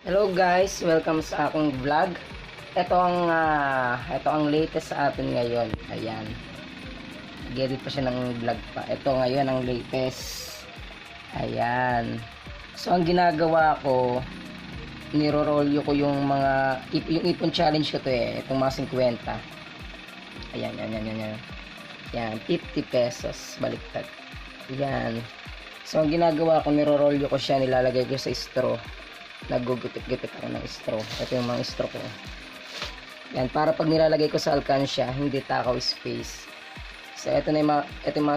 Hello guys, welcome sa akong vlog. Ito ang latest sa atin ngayon. Ayan. Edit pa siya ng vlog pa. Ito ngayon ang latest. Ayan. So ang ginagawa ko, niro-rolyo ko yung ipon challenge ko to itong mga 50. Ayan. Yan, 50 pesos baliktad. Ayan. So ang ginagawa ko, niro-rolyo ko siya, nilalagay ko sa straw. Nagugupit-gupit ako ng straw. Ito yung mga straw ko. Yan, para pag nilalagay ko sa alkansya, hindi takaw space. So ito yung mga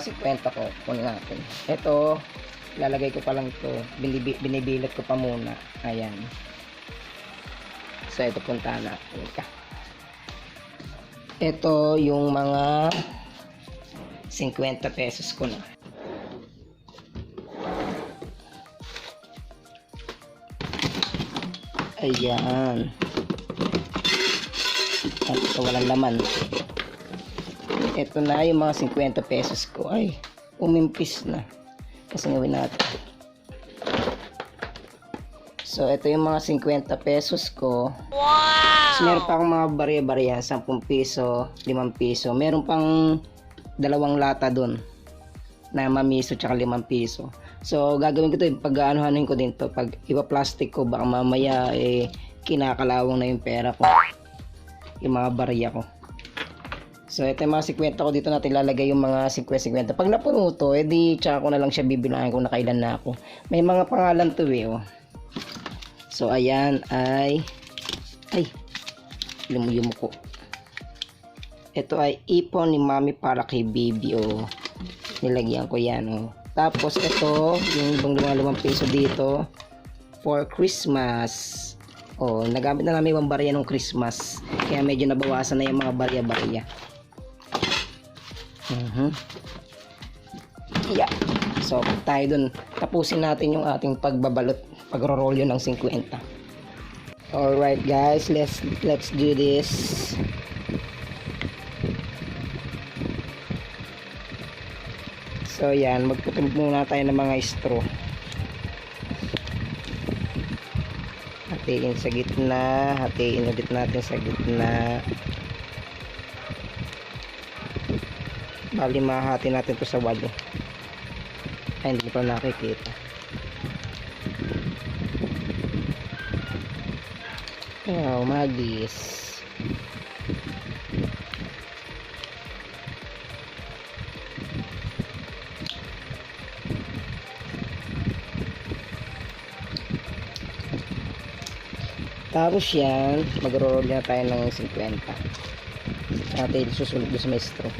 50 ko. Kunin natin. Ito, lalagay ko pa lang to. Binibilot ko pa muna. Ayan. So ito, punta natin. Ito yung mga 50 pesos ko na. Ayan. At ito walang laman. Ito na yung mga 50 pesos ko. Ay, umimpis na. Kasi gawin natin. So, ito yung mga 50 pesos ko. Wow! So, meron pa akong mga barya-barya. 10 piso, 5 piso. Meron pang 2 lata dun na mamiso tsaka 5 piso. So gagawin ko to, pag-aanuhanin ko din to, pag ipa-plastic ko, baka mamaya kinakalawang na yung pera ko, yung mga barya ko. So ito yung mga 50 ko, dito natin lalagay yung mga 50. Pag napuno to, edi tsaka ko na lang siya bibilangin kung nakailan na ako. May mga pangalan to oh. So ayan ay lumuyum ko. Ito ay ipon ni mami para kay baby nilagyan ko yan Tapos ito yung ibang 5 piso dito for Christmas. Nagamit na namin yung barya ng Christmas, kaya medyo nabawasan na yung mga barya-barya. Yeah. So tayo dun, tapusin natin yung ating pagbabalot, pagro-rolyo ng 50. Alright guys, let's do this. So yan, magputol muna tayo ng mga straw. Hatiin sa gitna, hatiin ulit natin sa gitna. Bali mahati natin to sa walo. Ay, hindi pa nakikita. Wow, magis. Tapos yan, mag-roll na tayo ng 50. Natin susunod doon sa may straw.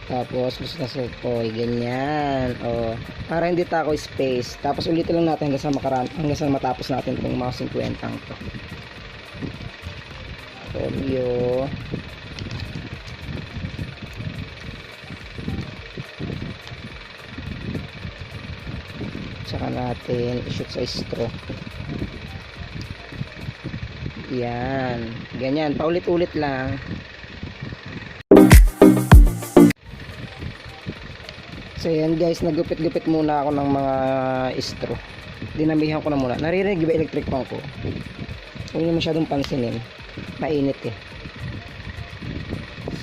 Tapos gusto na ganyan. Para hindi tako space. Tapos ulitin lang natin hanggang sa matapos natin itong mga 50 to. Rolyo. Tsaka natin i-shoot sa straw. Yan. Ganyan. Paulit-ulit lang. So yan guys, nagupit-gupit muna ako ng mga straw. Dinamihan ko na muna. Naririnig ba electric fan ko? Huwag niyo masyadong pansinin. Mainit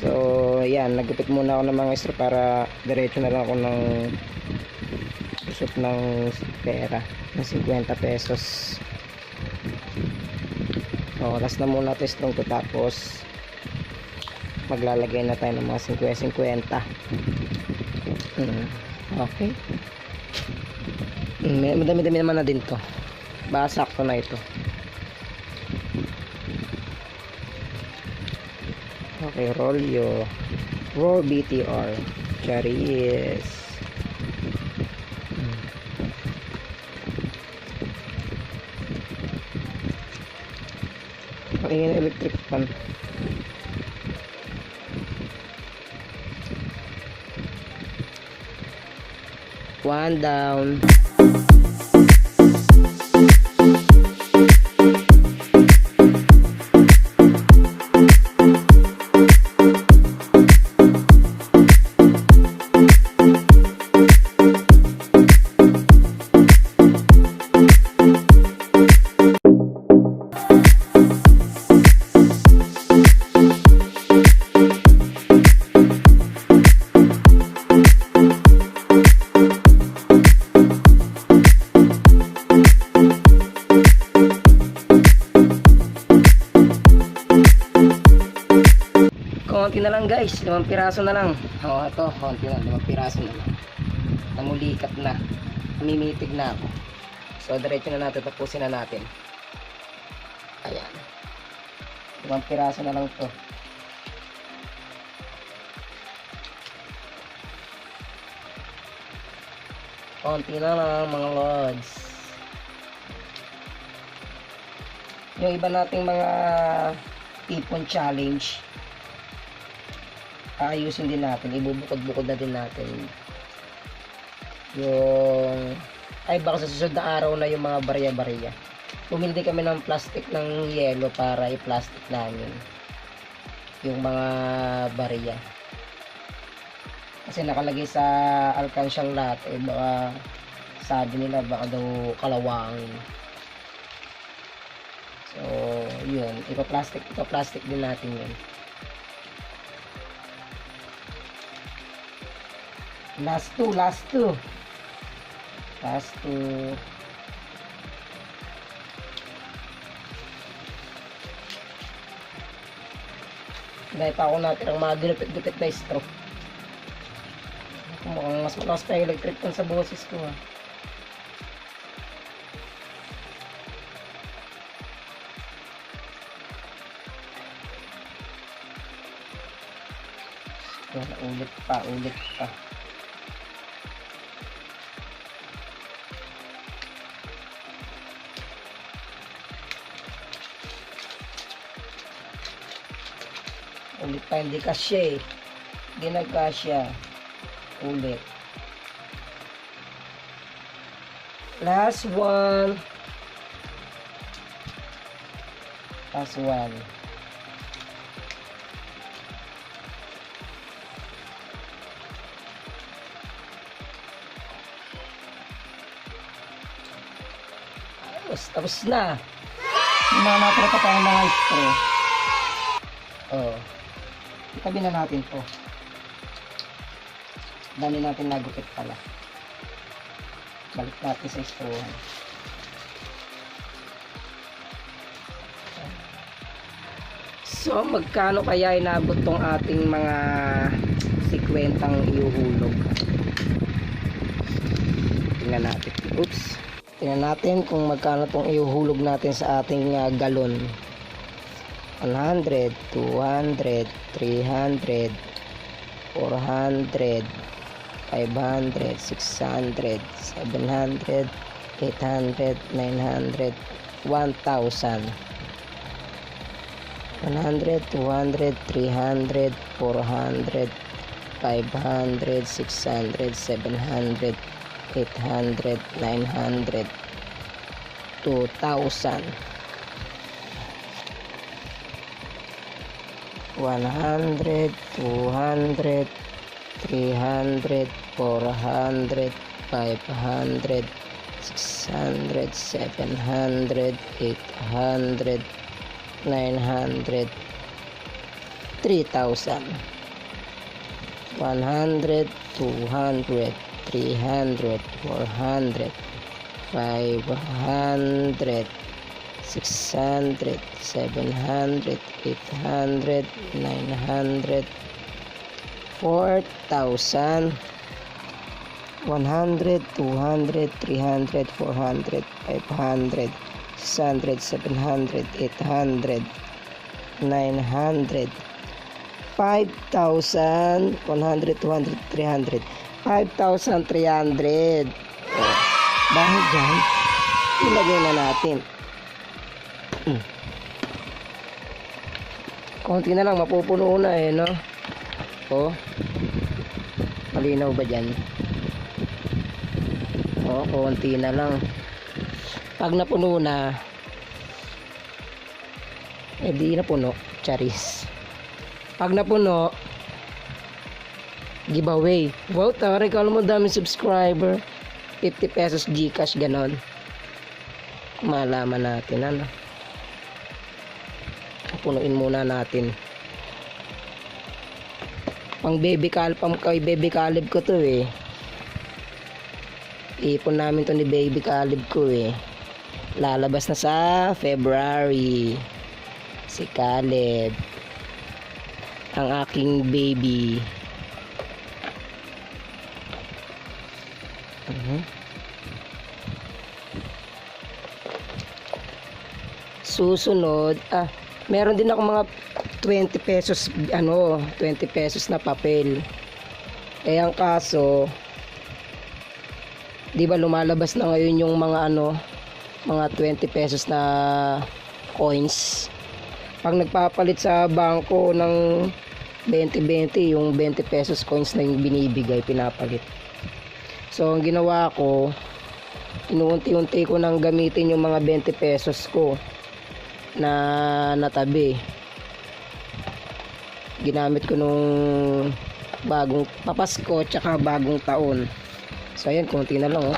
So yan, nagupit muna ako ng mga straw para diretso na lang ako ng usap ng pera ng 50 pesos. Last na muna ito strong to, tapos maglalagay na tayo ng mga 50. Okay. Madami-dami naman na din to, baka sakto na ito. Okay, rolyo. Roll BTR. Charis. Pakinggan electric fan. One down. konti na lang guys, 5 piraso na lang. Ito, konti na, 5 piraso na lang. Namulikat na, mimitig na ako. So diretso na natin, tapusin na natin. Ayan, 5 piraso na lang to. Konti na lang mga lods. Yung iba nating mga tipon challenge, ayusin din natin, ibubukod-bukod na din natin yung, ay baka sa susunod na araw na yung mga barya-barya. Bumili din kami ng plastic ng yelo para i-plastic namin yung mga barya, kasi nakalagay sa alkansyang lahat, baka sabi nila baka daw kalawangin. So yun, ipa-plastic din natin yun. Last two. Dahil pa ako natin ang mga ginupit-gupit na straw. Mukhang mas malakas pa yung electric pan sa boses ko, ha. Ulit pa. Ulit pa, hindi kasya eh. Hindi nagkasya. Ulit. Last one. Tapos na. Yung mga natira pa tayong mga straw. Itabi na natin to. Dami natin nagupit pala. Balik natin sa strawan. So magkano kaya inabot tong ating mga 50 iuhulog? Tingnan natin. Tingnan natin kung magkano tong iuhulog natin sa ating galon. 100, 200, 300, 400, 500, 600, 700, 800, 900, 1,000. 100, 200, 300, 400, 500, 600, 700, 800, 900, 2,000. 100, 200, 300, 400, 500, 600, 700, 800, 900, 3,000. 100, 200, 300, 400, 500, 600, 700, 800, 900, 4,000. 100, 200, 300, 400, 500, 600, 700, 800, 900, 5,000. 100, 200, 300, 5,300. Dahil dyan, ilagay na natin. Konti na lang, mapupuno na eh, no? Malinaw ba dyan? Konti na lang. Pag napuno na, di napuno, charis. Pag napuno, giveaway. Wow, tari ka mo daming subscriber. 50 pesos Gcash, ganon. Malaman natin, ano? Punuin muna natin. Pang baby calib ko to eh. Ipon namin to ni baby calib ko eh. Lalabas na sa February si Caleb. ang aking baby. Susunod, meron din ako mga 20 pesos, 20 pesos na papel. Eh ang kaso, di ba lumalabas na ngayon yung mga 20 pesos na coins. Pag nagpapalit sa bangko ng 20-20, yung 20 pesos coins na yung binibigay, pinapalit. So ang ginawa ko, inuunti-unti ko nang gamitin yung mga 20 pesos ko na natabi. Ginamit ko nung bagong papasko tsaka bagong taon. So ayan, konti na lang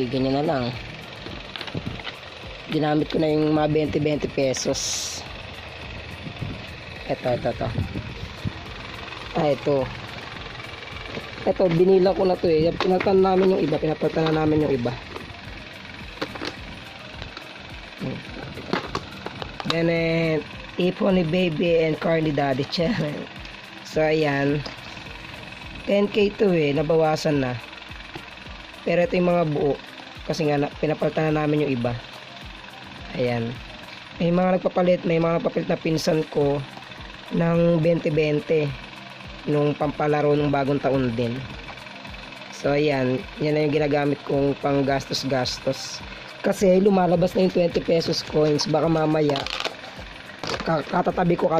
ganyan na lang. Ginamit ko na yung mga 20 pesos. Ito. Ito, binila ko na to pinapalitan namin yung iba. Then Ipon ni Baby and Carly Daddy channel. So ayan, 10k to nabawasan na. Pero ito yung mga buo kasi nga pinapalitan na namin yung iba. Ayan, may mga nagpapalit na pinsan ko ng 20-20 nung pampalaro ng bagong taon din. So ayan, yan na yung ginagamit kong pang gastos kasi lumalabas na yung 20 pesos coins. Baka mamaya katatabi ko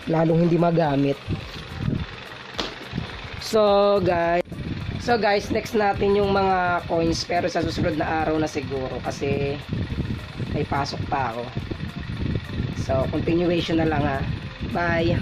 lalong hindi magamit. So guys, next natin yung mga coins, pero sa susunod na araw na siguro kasi may pasok pa ako. So continuation na lang Bye.